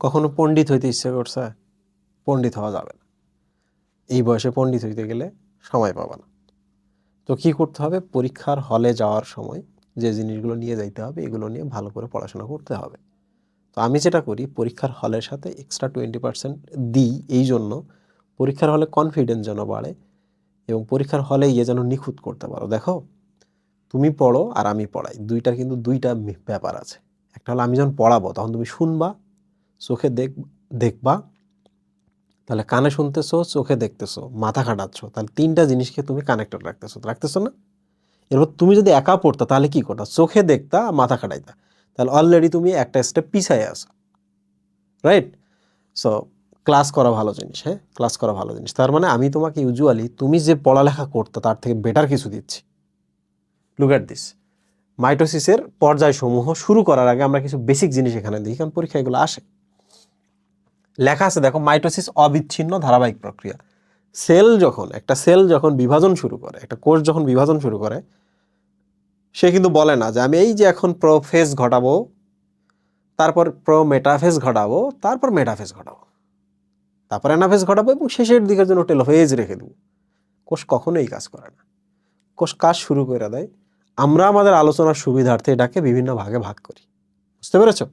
কখনো পণ্ডিত হইতে ইচ্ছে করছে? পণ্ডিত হওয়া যাবে না। এই বয়সে পণ্ডিত হইতে গেলে সময় পাবা না। তো কি করতে হবে? পরীক্ষার হলে যাওয়ার সময় যে জিনিসগুলো নিয়ে যাইতে হবে এগুলো নিয়ে ভালো করে পড়াশোনা করতে হবে। তো আমি যেটা করি, পরীক্ষার হলের সাথে এক্সট্রা 20% দিই, এই জন্য পরীক্ষার হলে কনফিডেন্স যেন বাড়ে এবং পরীক্ষার হলে গিয়ে যেন নিখুঁত করতে পারো। দেখো, তুমি পড়ো আর আমি পড়াই, দুইটার কিন্তু দুইটা ব্যাপার আছে। একটা হলো আমি যখন পড়াবো তখন তুমি শুনবা, চোখে দেখবা, তাহলে কানে শুনতেছো, চোখে দেখতেছো, মাথা খাটাচ্ছ, তাহলে তিনটা জিনিসকে তুমি কানেক্টেড রাখতেছো না? এরপর তুমি যদি একা পড়তা তাহলে কি করতা? চোখে দেখতা, মাথা খাটাইতা, তাহলে অলরেডি তুমি একটা স্টেপ পিছায় আছো, রাইট? সো ক্লাস করা ভালো জিনিস, হ্যাঁ, ক্লাস করা ভালো জিনিস। তার মানে আমি তোমাকে ইউজুয়ালি তুমি যে পড়ালেখা করতে তার থেকে বেটার কিছু দিচ্ছি। Look at this. মাইটোসিসের পর্যায়সমূহ শুরু করার আগে আমরা কিছু বেসিক জিনিস এখানে দিই, কারণ পরীক্ষা এগুলো আসে। লেখা আছে দেখো, মাইটোসিস অবিচ্ছিন্ন ধারাবাহিক প্রক্রিয়া। একটা সেল যখন বিভাজন শুরু করে, একটা কোষ যখন বিভাজন শুরু করে, সে কিন্তু বলে না যে আমি এই যে এখন প্রোফেজ ঘটাবো, তারপর মেটাফেজ ঘটাবো, তারপর মেটাফেজ ঘটাবো, তারপর অ্যানাফেজ ঘটাবো এবং শেষের দিকের জন্য টেলোফেজ রেখে দেবো। কোষ কখনো এই কাজ করে না। কোষ কাজ শুরু করে দেয়। আমরা আমাদের আলোচনার সুবিধার্থে এটাকে বিভিন্ন ভাগে ভাগ করি। বুঝতে পেরেছো?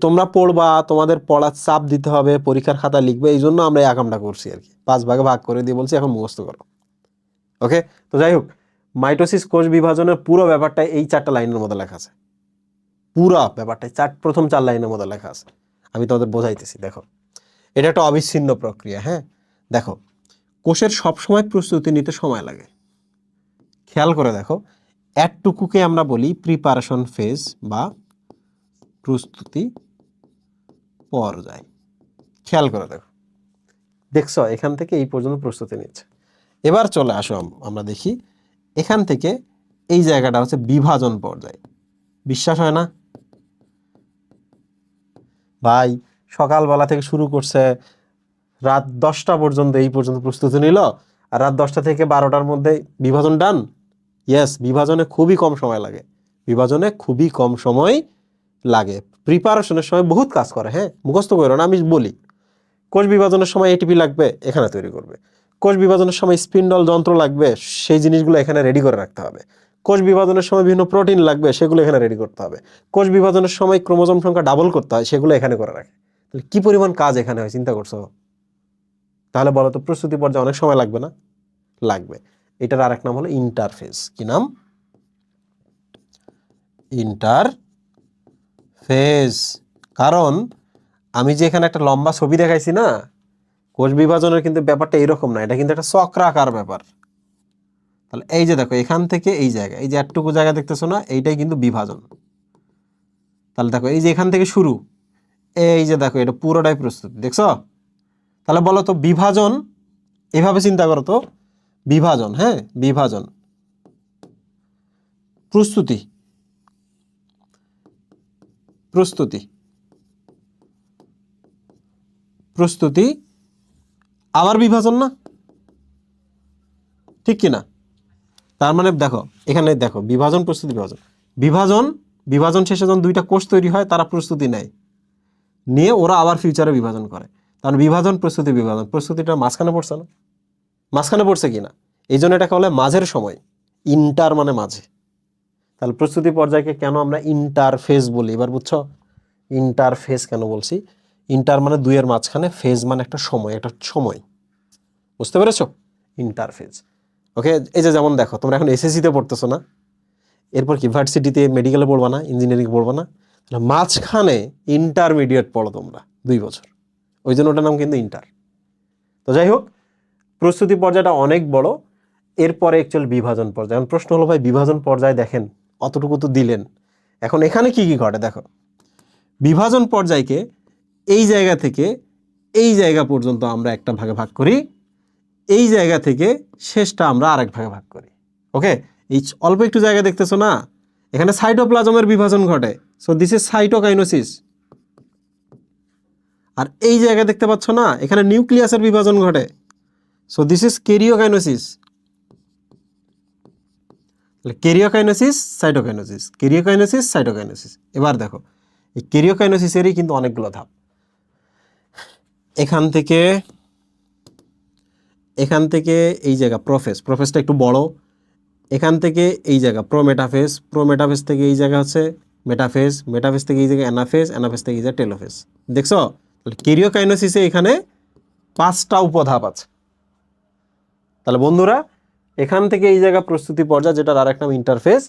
তোমরা পড়বা, তোমাদের পড়ার চাপ দিতে হবে, পরীক্ষার খাতা লিখবে, এই জন্য আমরা এই আকামটা করছি আর কি। 5 ভাগে ভাগ করে দিয়ে বলছি এখন মুখস্থ করো। ওকে, তো যাই হোক, মাইটোসিস কোষ বিভাজনের পুরো ব্যাপারটা এই 4টা লাইনের মধ্যে লেখা আছে। পুরো ব্যাপারটা প্রথম 4 লাইনের মধ্যে লেখা আছে। আমি তোমাদের বোঝাইতেছি। দেখো, এটা একটা অবিচ্ছিন্ন প্রক্রিয়া। হ্যাঁ, দেখো, কোষের সবসময় প্রস্তুতি নিতে সময় লাগে। খেয়াল করে দেখো, একটুকুকে আমরা বলি প্রিপারেশন ফেজ বা প্রস্তুতি পর্যায়। খেয়াল করে দেখো, দেখছো এখান থেকে এই পর্যন্ত প্রস্তুতি নিচ্ছে। এবার চলে আসো, আমরা দেখি এখান থেকে এই জায়গাটা হচ্ছে বিভাজন পর্যায়। বিশ্বাস হয় না ভাই? সকালবেলা থেকে শুরু করছে, রাত 10টা পর্যন্ত এই পর্যন্ত প্রস্তুতি নিল, আর রাত 10টা থেকে 12টার মধ্যে বিভাজন ডান। ইয়েস, বিভাজনে খুবই কম সময় লাগে। বিভাজনে খুবই কম সময় লাগে। প্রিপারেশনের সময় বহুত কাজ করে। হ্যাঁ, মুখস্থ করো না, আমি বলি। কোষ বিভাজনের সময় এটিপি লাগবে, এখানে তৈরি করবে। কোষ বিভাজনের সময় স্পিন্ডল যন্ত্র লাগবে, সেই জিনিসগুলো এখানে রেডি করে রাখতে হবে। কোষ বিভাজনের সময় বিভিন্ন প্রোটিন লাগবে, সেগুলো এখানে রেডি করতে হবে। কোষ বিভাজনের সময় ক্রোমোজোম সংখ্যা ডাবল করতে হয়, সেগুলো এখানে করে রাখে। তাহলে কি পরিমাণ কাজ এখানে হয় চিন্তা করছো? তাহলে বলো তো, প্রস্তুতি পর্যায়ে অনেক সময় লাগবে না? লাগবে। এটার আরেক নাম হলো ইন্টারফেজ। কি নাম? ইন্টারফেজ। কারণ আমি যে এখানে একটা লম্বা ছবি দেখাইছি না, কোষ বিভাজনের কিন্তু ব্যাপারটা এরকম না, এটা কিন্তু একটা চক্রাকার ব্যাপার। তাহলে এই যে দেখো, এখান থেকে এই জায়গা, এই যে একটুকু জায়গা দেখতেছো না, এইটাই কিন্তু বিভাজন। তাহলে দেখো, এই যে এখান থেকে শুরু, এই যে দেখো, এটা পুরোটাই প্রস্তুতি। দেখছো? তাহলে বলো তো, বিভাজন এভাবে চিন্তা করো তো, বিভাজন, হ্যাঁ, বিভাজন, প্রস্তুতি, প্রস্তুতি, প্রস্তুতি, আবার বিভাজন না? ঠিক কি না? তার মানে দেখো, এখানে দেখো, বিভাজন, প্রস্তুতি, বিভাজন, বিভাজন, বিভাজন শেষে যখন 2টা কোষ তৈরি হয় তারা প্রস্তুতি নেয়, নিয়ে ওরা আবার ফিউচারে বিভাজন করে। কারণ বিভাজন, প্রস্তুতি, বিভাজন, প্রস্তুতিটা মাঝখানে পড়ছে না? মাঝখানে পড়ছে কিনা? এই জন্য এটাকে বলে মাঝের সময়। ইন্টার মানে মাঝে। তাহলে প্রস্তুতি পর্যায়কে কেন আমরা ইন্টারফেজ বলি এবার বুঝছো? ইন্টারফেজ কেন বলছি? ইন্টার মানে 2-এর মাঝখানে, ফেজ মানে একটা সময়, একটা সময়। বুঝতে পেরেছো? ইন্টারফেজ। ওকে, এই যে যেমন দেখো, তোমরা এখন এসএসসিতে পড়তেছো না, এরপর কি ভার্সিটিতে, মেডিকেলে পড়বা না, ইঞ্জিনিয়ারিং পড়বা না? মাঝখানে ইন্টারমিডিয়েট পড়ো তোমরা 2 বছর, ওই জন্য ওটার নাম কিন্তু ইন্টার। তো যাই হোক, প্রস্তুতি পর্যায়টা অনেক বড়। এরপরে অ্যাকচুয়াল বিভাজন পর্যায়। এখন প্রশ্ন হলো, ভাই বিভাজন পর্যায়ে দেখেন অতটুকু তো দিলেন, এখন এখানে কি কি ঘটে দেখো। বিভাজন পর্যায়কে এই জায়গা থেকে এই জায়গা পর্যন্ত আমরা একটা ভাগে ভাগ করি, এই জায়গা থেকে শেষটা আমরা আরেক ভাগে ভাগ করি। ওকে, এই অল্প একটু জায়গা দেখতেছো না, এখানে সাইটোপ্লাজমের বিভাজন ঘটে। সো দিস ইজ সাইটোকাইনোসিস। আর এই জায়গা দেখতে পাচ্ছ না, এখানে নিউক্লিয়াসের বিভাজন ঘটে। সো দিস ইজ কেরিওকাইনোসিস। কেরিওকাইনোসিস, সাইটোকাইনোসিস, কেরিওকাইনোসিস, সাইটোকাইনোসিস। এবার দেখো, এই কেরিওকাইনোসিসেরই কিন্তু অনেকগুলো ধাপ। এখান থেকে এই জায়গা প্রোফেসটা একটু বড়, এখান থেকে এই জায়গা প্রোমেটাফেজ থেকে এই জায়গা হচ্ছে মেটাফেজ থেকে এই জায়গা অ্যানাফেজ থেকে এই জায়গা টেলোফেজ। দেখছো, তাহলে কেরিওকাইনেসিসে এখানে 5টা উপধাপ আছে। তাহলে বন্ধুরা এখান থেকে এই জায়গা প্রস্তুতি পর্যায়, যেটার আরেক নাম ইন্টারফেজ,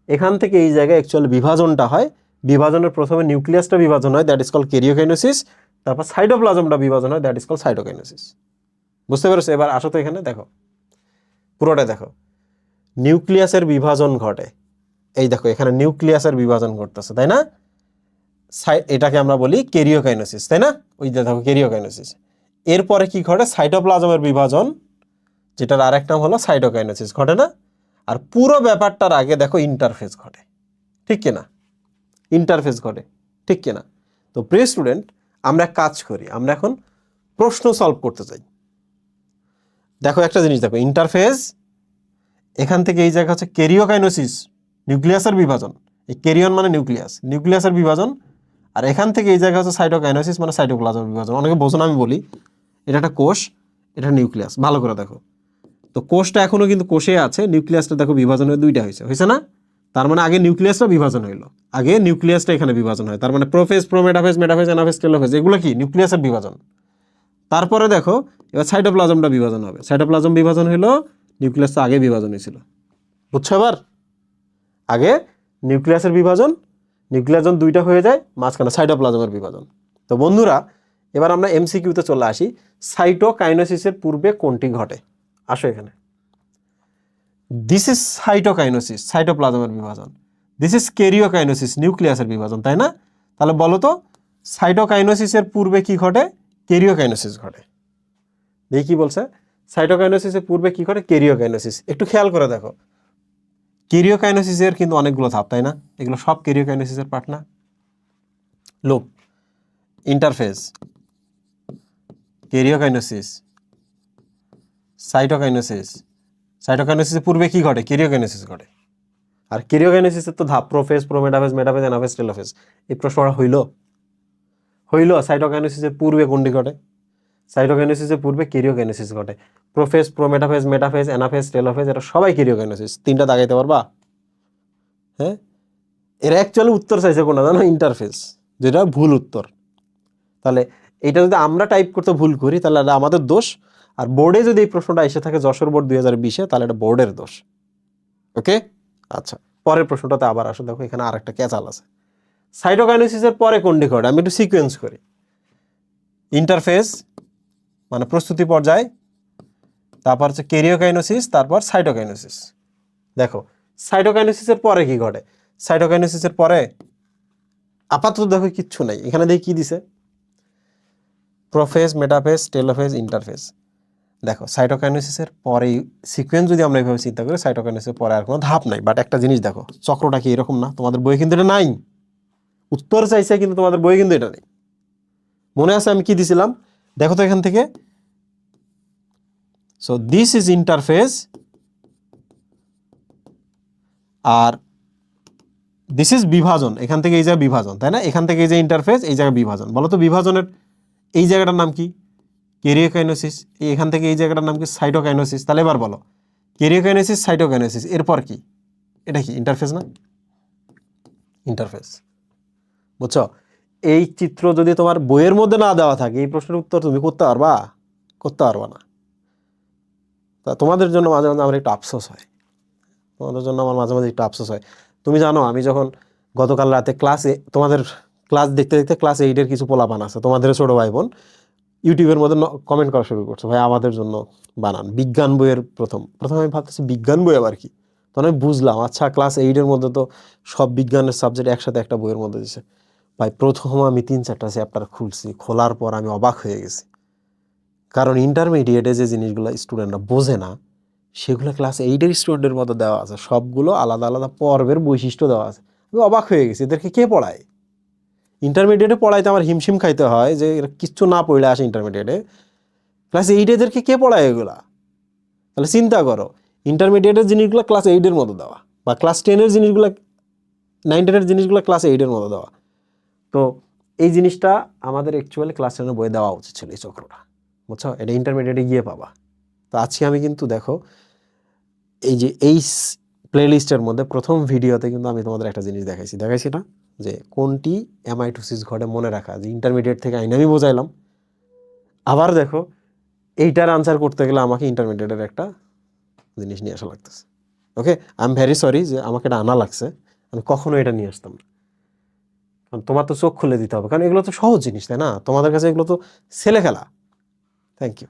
এখান থেকে এই জায়গায় অ্যাকচুয়ালি বিভাজনটা হয়। বিভাজনের প্রথমে নিউক্লিয়াসটা বিভাজন হয়, দ্যাট ইজ কল কেরিওকাইনেসিস। তারপর সাইটোপ্লাজমটা বিভাজন হয়, দ্যাট ইজ কল সাইটোকাইনেসিস। বুঝতে পেরেছো? এবার আসো তো এখানে দেখো, পুরোটা দেখো। নিউক্লিয়াসের বিভাজন ঘটে, এই দেখো এখানে নিউক্লিয়াসের বিভাজন ঘটতেছে, তাই না? এটাকে আমরা বলি কেরিওকাইনেসিস, তাই না? ওই যে দেখো কেরিওকাইনেসিস। এরপরে কি ঘটে? সাইটোপ্লাজমের বিভাজন, যেটার আরেক নাম হলো সাইটোকাইনেসিস, ঘটে না? আর পুরো ব্যাপারটার আগে দেখো ইন্টারফেজ ঘটে, ঠিক কিনা? ইন্টারফেজ ঘটে, ঠিক কিনা? তো প্রিয় স্টুডেন্ট, আমরা কাজ করি, আমরা এখন প্রশ্ন সলভ করতে চাই। দেখো একটা জিনিস দেখো, ইন্টারফেজ, এখান থেকে এই জায়গা হচ্ছে কেরিওকাইনেসিস, নিউক্লিয়াসের বিভাজন। এই কেরিয়ন মানে নিউক্লিয়াসের বিভাজন। আর এখান থেকে এই জায়গা হচ্ছে সাইটোকাইনেসিস মানে সাইটোপ্লাজমের বিভাজন। অনেকে বোঝো না, আমি বলি এটা একটা কোষ, এটা নিউক্লিয়াস। ভালো করে দেখো, তো কোষটা এখনো কিন্তু কোষে আছে, নিউক্লিয়াসটা দেখো বিভাজন হয়ে 2টা হয়েছে না? তার মানে আগে নিউক্লিয়াসটা বিভাজন হইলো, আগে নিউক্লিয়াসটা এখানে বিভাজন হয়। তার মানে prophase, prometaphase, metaphase, anaphase, telophase, এগুলো কি নিউক্লিয়াসের বিভাজন। তারপরে দেখো এবার সাইটোপ্লাজমটা বিভাজন হবে। সাইটোপ্লাজম বিভাজন হইলো, নিউক্লিয়াসটা আগে বিভাজন হয়েছিল। বুঝছো? এবার আগে নিউক্লিয়াসের বিভাজন, নিউক্লিয়াসজন 2টা হয়ে যায়, মাঝখানে সাইটোপ্লাজমের বিভাজন। তো বন্ধুরা এবার আমরা এমসিকিউতে চলে আসি। সাইটোকাইনেসিসের পূর্বে কোনটি ঘটে? আসো এখানে। দিস ইজ সাইটোকাইনেসিস, সাইটোপ্লাজমের বিভাজন। দিস ইজ কেরিওকাইনেসিস, নিউক্লিয়াসের বিভাজন, তাই না? তাহলে বলো তো, সাইটোকাইনেসিসের পূর্বে কি ঘটে? কেরিওকাইনেসিস ঘটে। দেখি কি বলছে, সাইটোকাইনেসিসের পূর্বে কি ঘটে? কেরিওকাইনেসিস। একটু খেয়াল করে দেখো, কেরিওকাইনেসিসের কিন্তু অনেকগুলো ধাপ, তাই না? এগুলো সব কেরিওকাইনেসিসের পার্ট না? Look, interphase, karyokinesis, cytokinesis. সাইটোকাইনেসিসের পূর্বে কি ঘটে? কেরিওকাইনেসিস ঘটে। আর কেরিওকাইনেসিসের তো ধাপ prophase, prometaphase, metaphase, anaphase, telophase. এই প্রশ্নটা হইল সাইটোকাইনেসিসের পূর্বে কোনটি ঘটে? সাইটোকাইনেসিসের পূর্বে কেরিওকাইনেসিস ঘটে। Prophase, prometaphase, metaphase, anaphase, telophase, এটা সবাই কেরিওকাইনেসিস। 3টা দাগাইতে পারবা? হ্যাঁ, এরা অ্যাকচুয়ালি উত্তর চাইছে কোনটা জানো? ইন্টারফেস, যেটা ভুল উত্তর। তাহলে এটা যদি আমরা টাইপ করতে ভুল করি তাহলে এটা আমাদের দোষ। আর বোর্ডে যদি এই প্রশ্নটা এসে থাকে, যশোর বোর্ড 2020-এ, তাহলে এটা বোর্ডের দোষ। ওকে, আচ্ছা, পরের প্রশ্নটাতে আবার আসো। দেখো এখানে আরেকটা ক্যাচাল আছে। সাইটোকাইনেসিসের পরে কোনটি ঘটে? আমি একটু সিকোয়েন্স করি। ইন্টারফেজ মানে প্রস্তুতি পর্যায়, তারপর হচ্ছে কেরিওকাইনেসিস, তারপর সাইটোকাইনেসিস। দেখো সাইটোকাইনেসিসের পরে কি ঘটে? সাইটোকাইনেসিসের পরে আপাতত দেখো কিচ্ছু নাই, এখানে দেখি কি দিছে, প্রোফেজ, মেটাফেজ, টেলোফেজ, ইন্টারফেজ। দেখো সাইটোকাইনেসিসের পরে সিকোয়েন্স যদি আমরা এইভাবে চিন্তা করি, সাইটোকাইনেসিসের পরে আর কোনো ধাপ নাই। বাট একটা জিনিস দেখো, চক্রটা কি এরকম না? তোমাদের বইয়ে কিন্তু এটা নাই। উত্তর চাইছে কিন্তু তোমাদের বইয়ে কিন্তু এটা নেই। মনে আছে আমি কি দিছিলাম? দেখো তো এখান থেকে, সো দিস ইজ ইন্টারফেজ আর দিস ইজ বিভাজন। এখান থেকে এই জায়গায় বিভাজন, তাই না? এখান থেকে এই যে ইন্টারফেজ, এই জায়গায় বিভাজন। বলো তো বিভাজনের এই জায়গাটার নাম কি? কেরিওকাইনেসিস। এখান থেকে এই জায়গাটার নাম কি? সাইটোকাইনেসিস। তাহলে এবার বলো, কেরিওকাইনেসিস, সাইটোকাইনেসিস, এরপর কি? এটা কি ইন্টারফেজ না? ইন্টারফেজ। বুঝছো? এই চিত্র যদি তোমার বইয়ের মধ্যে না দেওয়া থাকে, এই প্রশ্নের উত্তর তুমি করতে পারবা? করতে পারবা না। তা তোমাদের জন্য মাঝে মাঝে আমার একটু আফসোস হয়, তোমাদের জন্য আমার মাঝে মাঝে একটু আফসোস হয়। তুমি জানো আমি যখন গতকাল রাতে তোমাদের ক্লাস দেখতে দেখতে ক্লাস 8-এর কিছু পোলাপান আছে, তোমাদের ছোট ভাই বোন, ইউটিউবের মধ্যে কমেন্ট করা শুরু করছে, ভাই আমাদের জন্য বানান বিজ্ঞান বইয়ের প্রথম আমি ভাবতেছি বিজ্ঞান বই আবার কি। তখন আমি বুঝলাম, আচ্ছা ক্লাস 8-এর মধ্যে তো সব বিজ্ঞানের সাবজেক্ট একসাথে একটা বইয়ের মধ্যে দিছে। ভাই প্রথম আমি 3-4টা চ্যাপ্টার খুলছি, খোলার পর আমি অবাক হয়ে গেছি। কারণ ইন্টারমিডিয়েটে যে জিনিসগুলো স্টুডেন্টরা বোঝে না, সেগুলো ক্লাস 8-এর স্টুডেন্টের মধ্যে দেওয়া আছে, সবগুলো আলাদা আলাদা পর্বের বৈশিষ্ট্য দেওয়া আছে। আমি অবাক হয়ে গেছি, এদেরকে কে পড়ায়? ইন্টারমিডিয়েটে পড়াইতে আমার হিমশিম খাইতে হয় যে এরা কিচ্ছু না পড়লে আসে ইন্টারমিডিয়েটে, ক্লাস 8 এদেরকে কে পড়ায় এগুলা? তাহলে চিন্তা করো, ইন্টারমিডিয়েটের জিনিসগুলো ক্লাস 8-এর মতো দেওয়া, বা ক্লাস 10-এর জিনিসগুলো, 9-10-এর জিনিসগুলো ক্লাস 8-এর মতো দেওয়া। তো এই জিনিসটা আমাদের অ্যাকচুয়ালি ক্লাস 10 বইয়ে দেওয়া উচিত ছিল এই চক্রটা, বুঝছো? এটা ইন্টারমিডিয়েটে গিয়ে পাবা। তো আজকে আমি কিন্তু দেখো এই যে এই প্লেলিস্টের মধ্যে প্রথম ভিডিওতে কিন্তু আমি তোমাদের একটা জিনিস দেখাইছি না, যে কোনটি অ্যামাইটোসিস ঘটে মনে রাখা, যে ইন্টারমিডিয়েট থেকে আইন আমি বোঝাইলাম। আবার দেখো এইটার আনসার করতে গেলে আমাকে ইন্টারমিডিয়েটের একটা জিনিস নিয়ে আসা লাগতেছে। ওকে, আই এম ভেরি সরি যে আমাকে এটা আনা লাগছে, আমি কখনো এটা নিয়ে আসতাম না। কারণ তোমার তো চোখ খুলে দিতে হবে, কারণ এগুলো তো সহজ জিনিস, তাই না? তোমাদের কাছে এগুলো তো ছেলে খেলা। Thank you.